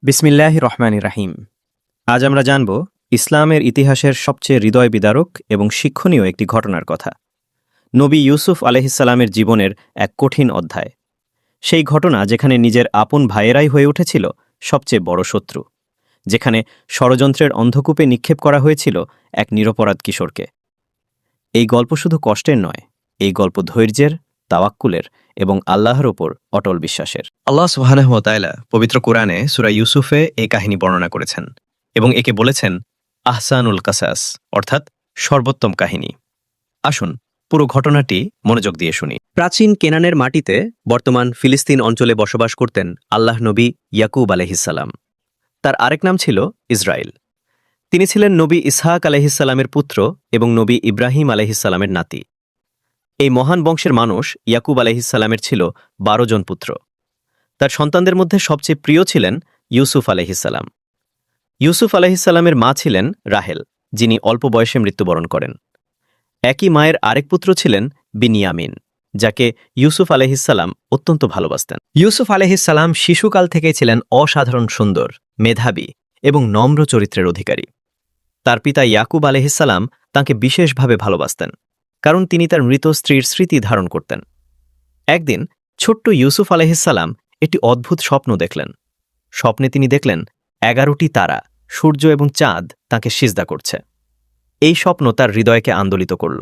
বিসমিল্লাহির রহমানির রাহিম। আজ আমরা জানব ইসলামের ইতিহাসের সবচেয়ে হৃদয় বিদারক এবং শিক্ষণীয় একটি ঘটনার কথা, নবী ইউসুফ আলাইহিসসালামের জীবনের এক কঠিন অধ্যায়। সেই ঘটনা যেখানে নিজের আপন ভাইয়েরাই হয়ে উঠেছিল সবচেয়ে বড় শত্রু, যেখানে ষড়যন্ত্রের অন্ধকূপে নিক্ষেপ করা হয়েছিল এক নিরপরাধ কিশোরকে। এই গল্প শুধু কষ্টের নয়, এই গল্প ধৈর্যের, তাওয়াক্কুলের এবং আল্লাহর ওপর অটল বিশ্বাসের। আল্লাহ সুবহানাহু ওয়া তাআলা পবিত্র কোরআনে সূরা ইউসুফে এই কাহিনী বর্ণনা করেছেন এবং একে বলেছেন আহসানুল কাসাস, অর্থাৎ সর্বোত্তম কাহিনী। আসুন পুরো ঘটনাটি মনোযোগ দিয়ে শুনি। প্রাচীন কেনানের মাটিতে বর্তমান ফিলিস্তিন অঞ্চলে বসবাস করতেন আল্লাহ নবী ইয়াকুব আলাইহিসসালাম। তার আরেক নাম ছিল ইসরায়েল। তিনি ছিলেন নবী ইসহাক আলাইহিসসালামের পুত্র এবং নবী ইব্রাহিম আলাইহিসসালামের নাতি। এই মহান বংশের মানুষ ইয়াকুব আলাইহিসসালামের ছিল 12 জন পুত্র। তার সন্তানদের মধ্যে সবচেয়ে প্রিয় ছিলেন ইউসুফ আলাইহিসসালাম। ইউসুফ আলাইহিসসালামের মা ছিলেন রাহেল, যিনি অল্প বয়সে মৃত্যুবরণ করেন। একই মায়ের আরেক পুত্র ছিলেন বিনিয়ামিন, যাকে ইউসুফ আলাইহিসসালাম অত্যন্ত ভালোবাসতেন। ইউসুফ আলাইহিসসালাম শিশুকাল থেকেই ছিলেন অসাধারণ সুন্দর, মেধাবী এবং নম্র চরিত্রের অধিকারী। তার পিতা ইয়াকুব আলাইহিসসালাম তাঁকে বিশেষভাবে ভালোবাসতেন, কারণ তিনি তার মৃত স্ত্রীর স্মৃতি ধারণ করতেন। একদিন ছোট্ট ইউসুফ আলাইহিসসালাম একটি অদ্ভুত স্বপ্ন দেখলেন। স্বপ্নে তিনি দেখলেন 11টি তারা, সূর্য এবং চাঁদ তাঁকে সিজদা করছে। এই স্বপ্ন তার হৃদয়কে আন্দোলিত করল।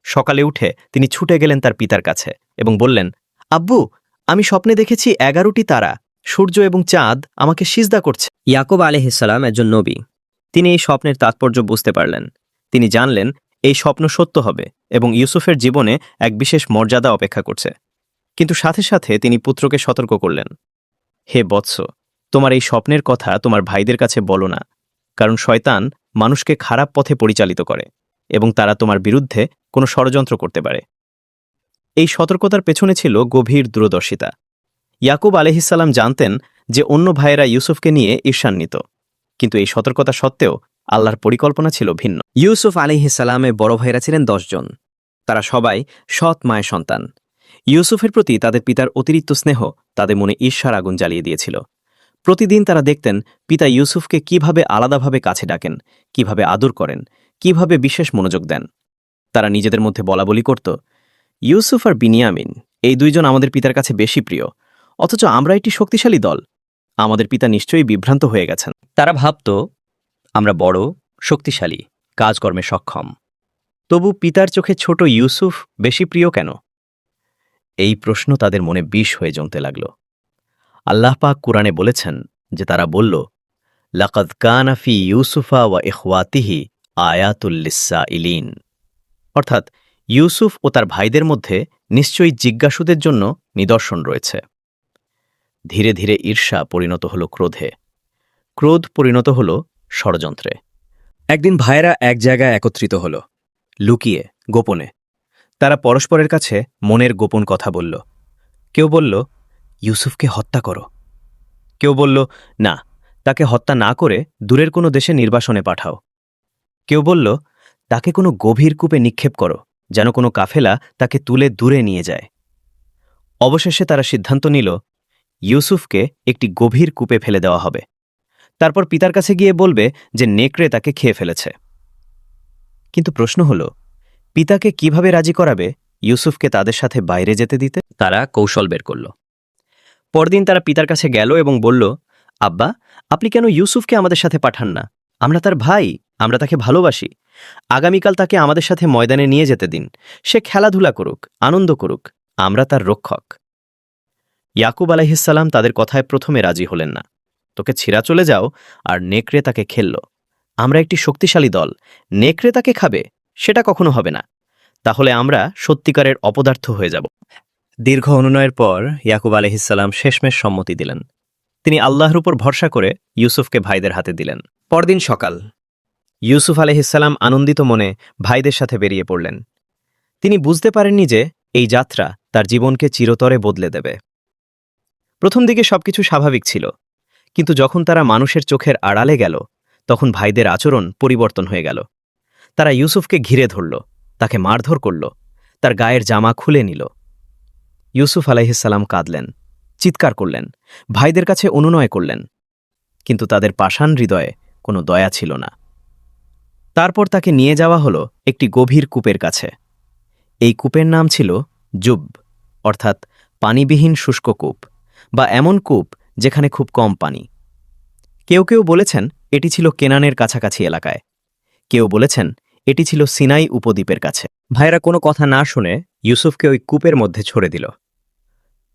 সকালে উঠে তিনি ছুটে গেলেন তার পিতার কাছে এবং বললেন, আব্বু, আমি স্বপ্নে দেখেছি 11টি তারা, সূর্য এবং চাঁদ আমাকে সিজদা করছে। ইয়াকুব আলাইহিসসালাম একজন নবী। তিনি এই স্বপ্নের তাৎপর্য বুঝতে পারলেন। তিনি জানলেন এই স্বপ্ন সত্য হবে এবং ইউসুফের জীবনে এক বিশেষ মর্যাদা অপেক্ষা করছে। কিন্তু সাথে সাথে তিনি পুত্রকে সতর্ক করলেন, হে বৎস, তোমার এই স্বপ্নের কথা তোমার ভাইদের কাছে বলো না, কারণ শয়তান মানুষকে খারাপ পথে পরিচালিত করে এবং তারা তোমার বিরুদ্ধে কোনো ষড়যন্ত্র করতে পারে। এই সতর্কতার পেছনে ছিল গভীর দূরদর্শিতা। ইয়াকুব আলাইহিসসালাম জানতেন যে অন্য ভাইয়েরা ইউসুফকে নিয়ে ঈর্ষান্বিত, কিন্তু এই সতর্কতা সত্ত্বেও আল্লাহর পরিকল্পনা ছিল ভিন্ন। ইউসুফ আলাইহিসসালামের বড় ভাইরা ছিলেন 10 জন। তারা সবাই সৎ মায়ের সন্তান। ইউসুফের প্রতি তাদের পিতার অতিরিক্ত স্নেহ তাদের মনে ঈর্ষার আগুন জ্বালিয়ে দিয়েছিল। প্রতিদিন তারা দেখতেন পিতা ইউসুফকে কিভাবে আলাদাভাবে কাছে ডাকেন, কিভাবে আদর করেন, কিভাবে বিশেষ মনোযোগ দেন। তারা নিজেদের মধ্যে বলাবলি করত, ইউসুফ আর বিনিয়ামিন, এই 2 জন আমাদের পিতার কাছে বেশি প্রিয়, অথচ আমরা একটি শক্তিশালী দল। আমাদের পিতা নিশ্চয়ই বিভ্রান্ত হয়ে গেছেন। তারা ভাবত, আমরা বড়, শক্তিশালী, কাজকর্মে সক্ষম, তবু পিতার চোখে ছোট ইউসুফ বেশি প্রিয় কেন? এই প্রশ্ন তাদের মনে বিষ হয়ে জমতে লাগল। আল্লাহ পাক কুরআনে বলেছেন যে তারা বলল, লাকাদ কানা ফি ইউসুফা ওয়া ইখওয়াতিহি আয়াতুল লিসসাইলিন, অর্থাৎ ইউসুফ ও তার ভাইদের মধ্যে নিশ্চয়ই জিজ্ঞাসুদের জন্য নিদর্শন রয়েছে। ধীরে ধীরে ঈর্ষা পরিণত হল ক্রোধে, ক্রোধ পরিণত হল ষড়যন্ত্রে। একদিন ভাইয়েরা এক জায়গায় একত্রিত হল, লুকিয়ে, গোপনে। তারা পরস্পরের কাছে মনের গোপন কথা বলল। কেউ বলল, ইউসুফকে হত্যা করো। কেউ বলল, না, তাকে হত্যা না করে দূরের কোনো দেশে নির্বাসনে পাঠাও। কেউ বলল, তাকে কোনো গভীর কূপে নিক্ষেপ করো, যেন কোনো কাফেলা তাকে তুলে দূরে নিয়ে যায়। অবশেষে তারা সিদ্ধান্ত নিল, ইউসুফকে একটি গভীর কূপে ফেলে দেওয়া হবে। তারপর পিতার কাছে গিয়ে বলবে যে নেকড়ে তাকে খেয়ে ফেলেছে। কিন্তু প্রশ্ন হল, পিতাকে কিভাবে রাজি করাবে ইউসুফকে তাদের সাথে বাইরে যেতে দিতে? তারা কৌশল বের করল। পরদিন তারা পিতার কাছে গেল এবং বলল, আব্বা, আপনি কেন ইউসুফকে আমাদের সাথে পাঠান না? আমরা তার ভাই, আমরা তাকে ভালোবাসি। আগামীকাল তাকে আমাদের সাথে ময়দানে নিয়ে যেতে দিন। সে খেলাধুলা করুক, আনন্দ করুক, আমরা তার রক্ষক। ইয়াকুব আলাইহিসসালাম তাদের কথায় প্রথমে রাজি হলেন না। তোকে ছিঁড়া চলে যাও আর নেকড়ে তাকে খেলল। আমরা একটি শক্তিশালী দল, নেকড়ে তাকে খাবে, সেটা কখনো হবে না। তাহলে আমরা সত্যিকারের অপদার্থ হয়ে যাব। দীর্ঘ অনুনয়ের পর ইয়াকুব আলাইহিসসালাম শেষমেশ সম্মতি দিলেন। তিনি আল্লাহর উপর ভরসা করে ইউসুফকে ভাইদের হাতে দিলেন। পরদিন সকাল, ইউসুফ আলাইহিসসালাম আনন্দিত মনে ভাইদের সাথে বেরিয়ে পড়লেন। তিনি বুঝতে পারেননি যে এই যাত্রা তার জীবনকে চিরতরে বদলে দেবে। প্রথম দিকে সবকিছু স্বাভাবিক ছিল, কিন্তু যখন তারা মানুষের চোখের আড়ালে গেল, তখন ভাইদের আচরণ পরিবর্তন হয়ে গেল। তারা ইউসুফকে ঘিরে ধরল, তাকে মারধর করল, তার গায়ের জামা খুলে নিল। ইউসুফ আলাইহিসসালাম কাঁদলেন, চিৎকার করলেন, ভাইদের কাছে অনুনয় করলেন। কিন্তু তাদের পাষাণ হৃদয়ে কোনো দয়া ছিল না। তারপর তাকে নিয়ে যাওয়া হলো একটি গভীর কূপের কাছে। এই কূপের নাম ছিল জুব, অর্থাৎ পানিবিহীন শুষ্ক কূপ, বা এমন কূপ যেখানে খুব কম পানি। কেউ কেউ বলেছেন এটি ছিল কেনানের কাছাকাছি এলাকায়, কেউ বলেছেন এটি ছিল সিনাই উপদ্বীপের কাছে। ভাইরা কোনো কথা না শুনে ইউসুফকে ওই কূপের মধ্যে ছড়ে দিল।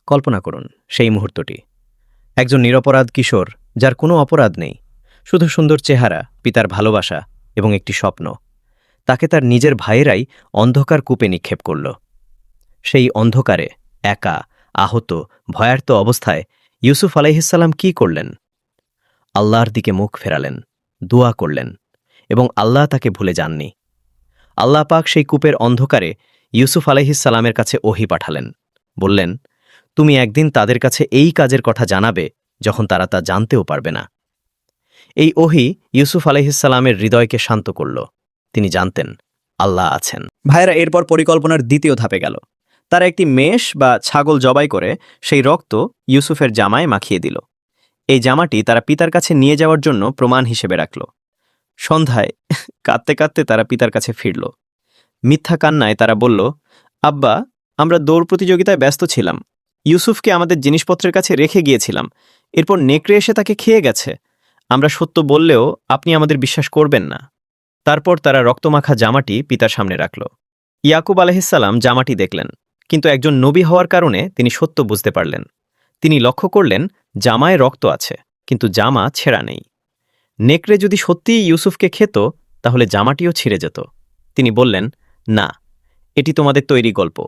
কল্পনা করুন সেই মুহূর্তটি। একজন নিরপরাধ কিশোর, যার কোনো অপরাধ নেই, শুধু সুন্দর চেহারা, পিতার ভালোবাসা এবং একটি স্বপ্ন, তাকে তার নিজের ভাইয়েরাই অন্ধকার কূপে নিক্ষেপ করল। সেই অন্ধকারে একা, আহত, ভয়ার্ত অবস্থায় ইউসুফ আলাইহিসসালাম কি করলেন? আল্লাহর দিকে মুখ ফেরালেন, দোয়া করলেন, এবং আল্লাহ তাকে ভুলে যাননি। আল্লাহ পাক সেই কূপের অন্ধকারে ইউসুফ আলাইহিসসালামের কাছে ওহী পাঠালেন। বললেন, তুমি একদিন তাদের কাছে এই কাজের কথা জানাবে যখন তারা তা জানতেও পারবে না। এই ওহী ইউসুফ আলাইহিসসালামের হৃদয়কে শান্ত করল। তিনি জানতেন আল্লাহ আছেন। ভাইয়েরা এরপর পরিকল্পনার দ্বিতীয় ধাপে গেল। তারা একটি মেষ বা ছাগল জবাই করে সেই রক্ত ইউসুফের জামায় মাখিয়ে দিল। এই জামাটি তারা পিতার কাছে নিয়ে যাওয়ার জন্য প্রমাণ হিসেবে রাখল। সন্ধ্যায় কাঁদতে কাঁদতে তারা পিতার কাছে ফিরল। মিথ্যা কান্নায় তারা বলল, আব্বা, আমরা দৌড় প্রতিযোগিতায় ব্যস্ত ছিলাম। ইউসুফকে আমাদের জিনিসপত্রের কাছে রেখে গিয়েছিলাম। এরপর নেকড়ে এসে তাকে খেয়ে গেছে। আমরা সত্য বললেও আপনি আমাদের বিশ্বাস করবেন না। তারপর তারা রক্তমাখা জামাটি পিতার সামনে রাখল। ইয়াকুব আলাইহিসসালাম জামাটি দেখলেন, কিন্তু একজন নবী হওয়ার কারণে তিনি সত্য বুঝতে পারলেন। তিনি লক্ষ্য করলেন জামায় রক্ত আছে, কিন্তু জামা ছেঁড়া নেই। নেকড়ে যদি সত্যিই ইউসুফকে খেত, তাহলে জামাটিও ছিঁড়ে যেত। তিনি বললেন, না, এটি তোমাদের তৈরি গল্প।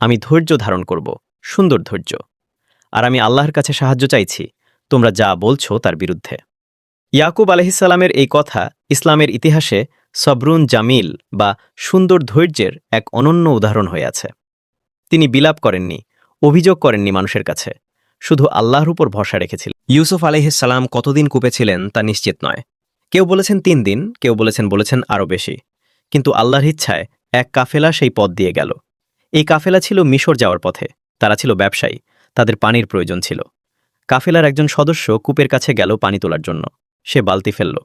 আমি ধৈর্য ধারণ করব, সুন্দর ধৈর্য। আর আমি আল্লাহর কাছে সাহায্য চাইছি তোমরা যা বলছো তার বিরুদ্ধে। ইয়াকুব আলাইহিসসালামের এই কথা ইসলামের ইতিহাসে সবরুন জামিল বা সুন্দর ধৈর্যের এক অনন্য উদাহরণ হয়ে আছে। তিনি বিলাপ করেননি, অভিযোগ করেননি মানুষের কাছে, শুধু আল্লাহর উপর ভরসা রেখেছিলেন। ইউসুফ আলাইহিসসালাম কতদিন কূপে ছিলেন তা নিশ্চিত নয়। কেউ বলেছেন 3 দিন, কেউ বলেছেন আরও বেশি। কিন্তু আল্লাহর ইচ্ছায় এক কাফেলা সেই পথ দিয়ে গেল। এই কাফেলা ছিল মিশর যাওয়ার পথে। তারা ছিল ব্যবসায়ী, তাদের পানির প্রয়োজন ছিল। কাফেলার একজন সদস্য কূপের কাছে গেল পানি তোলার জন্য। সে বালতি ফেলল।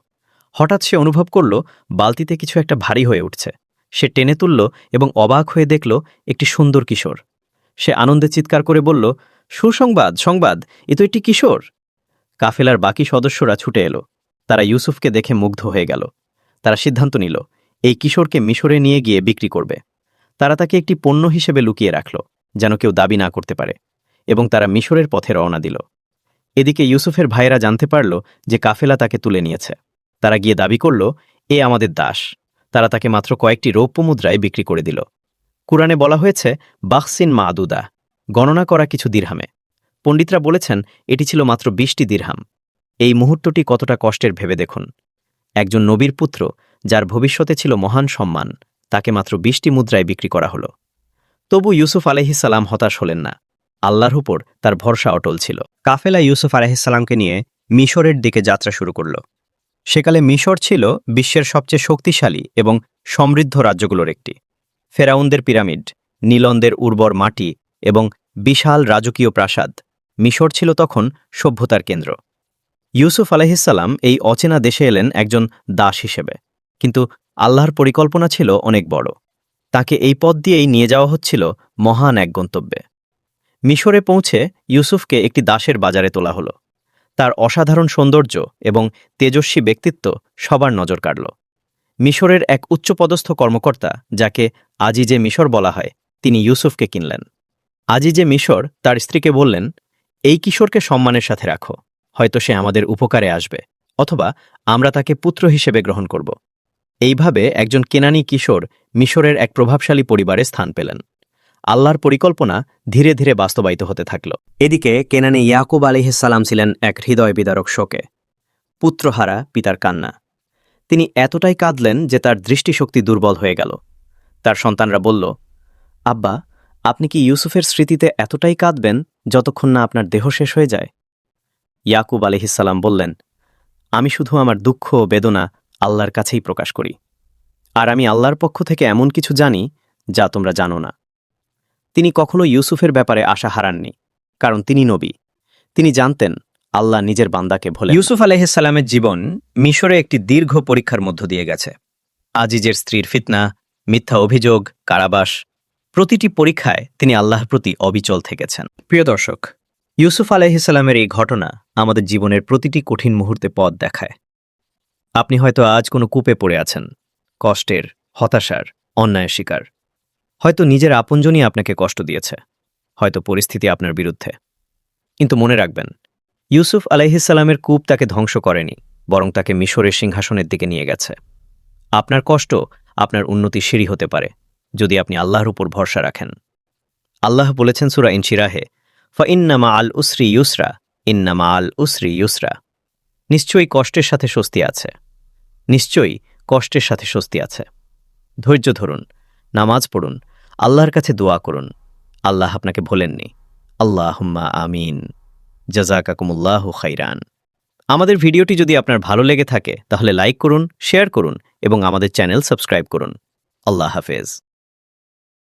হঠাৎ সে অনুভব করল বালতিতে কিছু একটা ভারী হয়ে উঠছে। সে টেনে তুলল এবং অবাক হয়ে দেখল একটি সুন্দর কিশোর। সে আনন্দে চিৎকার করে বলল, সুসংবাদ, সংবাদ, এ তো একটি কিশোর। কাফেলার বাকি সদস্যরা ছুটে এলো। তারা ইউসুফকে দেখে মুগ্ধ হয়ে গেল। তারা সিদ্ধান্ত নিল এই কিশোরকে মিশরে নিয়ে গিয়ে বিক্রি করবে। তারা তাকে একটি পণ্য হিসেবে লুকিয়ে রাখল, যেন কেউ দাবি না করতে পারে, এবং তারা মিশরের পথে রওনা দিল। এদিকে ইউসুফের ভাইয়েরা জানতে পারল যে কাফেলা তাকে তুলে নিয়েছে। তারা গিয়ে দাবি করল, এ আমাদের দাস। তারা তাকে মাত্র কয়েকটি রৌপ্য মুদ্রায় বিক্রি করে দিল। কুরআনে বলা হয়েছে বাখসিন মাদুদা, গণনা করা কিছু দিরহামে। পণ্ডিতরা বলেছেন এটি ছিল মাত্র 20টি দিরহাম। এই মুহূর্তটি কতটা কষ্টের ভেবে দেখুন। একজন নবীর পুত্র, যার ভবিষ্যতে ছিল মহান সম্মান, তাকে মাত্র 20টি মুদ্রায় বিক্রি করা হলো। তবু ইউসুফ আলাইহিসসালাম হতাশ হলেন না। আল্লাহর উপর তার ভরসা অটল ছিল। কাফেলা ইউসুফ আলাইহিসসালামকে নিয়ে মিশরের দিকে যাত্রা শুরু করল। সেকালে মিশর ছিল বিশ্বের সবচেয়ে শক্তিশালী এবং সমৃদ্ধ রাজ্যগুলোর একটি। ফেরাউনদের পিরামিড, নীলনদের উর্বর মাটি এবং বিশাল রাজকীয় প্রাসাদ, মিশর ছিল তখন সভ্যতার কেন্দ্র। ইউসুফ আলাইহিসসালাম এই অচেনা দেশে এলেন একজন দাস হিসেবে, কিন্তু আল্লাহর পরিকল্পনা ছিল অনেক বড়। তাকে এই পথ দিয়েই নিয়ে যাওয়া হচ্ছিল মহান এক গন্তব্যে। মিশরে পৌঁছে ইউসুফকে একটি দাসের বাজারে তোলা হলো। তার অসাধারণ সৌন্দর্য এবং তেজস্বী ব্যক্তিত্ব সবার নজর কাড়ল। মিশরের এক উচ্চপদস্থ কর্মকর্তা, যাকে আজিজে মিশর বলা হয়, তিনি ইউসুফকে কিনলেন। আজিজে মিশর তার স্ত্রীকে বললেন, এই কিশোরকে সম্মানের সাথে রাখো, হয়তো সে আমাদের উপকারে আসবে, অথবা আমরা তাকে পুত্র হিসেবে গ্রহণ করব। এইভাবে একজন কেনানি কিশোর মিশরের এক প্রভাবশালী পরিবারে স্থান পেলেন। আল্লাহর পরিকল্পনা ধীরে ধীরে বাস্তবায়িত হতে থাকল। এদিকে কেনানে ইয়াকুব আলাইহিসসালাম ছিলেন এক হৃদয় বিদারক শোকে। পুত্রহারা পিতার কান্না। তিনি এতটাই কাঁদলেন যে তার দৃষ্টিশক্তি দুর্বল হয়ে গেল। তার সন্তানরা বলল, আব্বা, আপনি কি ইউসুফের স্মৃতিতে এতটাই কাঁদবেন যতক্ষণ না আপনার দেহ শেষ হয়ে যায়? ইয়াকুব আলাইহিসসালাম বললেন, আমি শুধু আমার দুঃখ ও বেদনা আল্লাহর কাছেই প্রকাশ করি। আর আমি আল্লাহর পক্ষ থেকে এমন কিছু জানি যা তোমরা জানো না। তিনি কখনো ইউসুফের ব্যাপারে আশা হারাননি, কারণ তিনি নবী। তিনি জানতেন আল্লাহ নিজের বান্দাকে ভোলেন। ইউসুফ আলাইহিসসালামের জীবন মিশরে একটি দীর্ঘ পরীক্ষার মধ্য দিয়ে গেছে। আজিজের স্ত্রীর ফিতনা, মিথ্যা অভিযোগ, কারাবাস, প্রতিটি পরীক্ষায় তিনি আল্লাহর প্রতি অবিচল থেকেছেন। প্রিয় দর্শক, ইউসুফ আলাইহিসসালামের এই ঘটনা আমাদের জীবনের প্রতিটি কঠিন মুহূর্তে পথ দেখায়। আপনি হয়তো আজ কোনো কূপে পড়ে আছেন, কষ্টের, হতাশার, অন্যায়ের শিকার। হয়তো নিজের আপনজনই আপনাকে কষ্ট দিয়েছে, হয়তো পরিস্থিতি আপনার বিরুদ্ধে। কিন্তু মনে রাখবেন, ইউসুফ আলাইহিসসালামের কূপ তাকে ধ্বংস করেনি, বরং তাকে মিশরের সিংহাসনের দিকে নিয়ে গেছে। আপনার কষ্ট আপনার উন্নতির সিঁড়ি হতে পারে, যদি আপনি আল্লাহর উপর ভরসা রাখেন। আল্লাহ বলেছেন সূরা ইনশিরাহে, ফাইন্না মাআল উসরি ইউসরা, ইন্না মাআল উসরি ইউসরা। নিশ্চয়ই কষ্টের সাথে স্বস্তি আছে, নিশ্চয়ই কষ্টের সাথে স্বস্তি আছে। ধৈর্য ধরুন, নামাজ পড়ুন, আল্লাহর কাছে দোয়া করুন। আল্লাহ আপনাকে ভোলেননি। আল্লাহুম্মা আমিন। জাযাকাকুমুল্লাহু খাইরান। আমাদের ভিডিওটি যদি আপনার ভালো লেগে থাকে তাহলে লাইক করুন, শেয়ার করুন এবং আমাদের চ্যানেল সাবস্ক্রাইব করুন। আল্লাহ হাফেজ।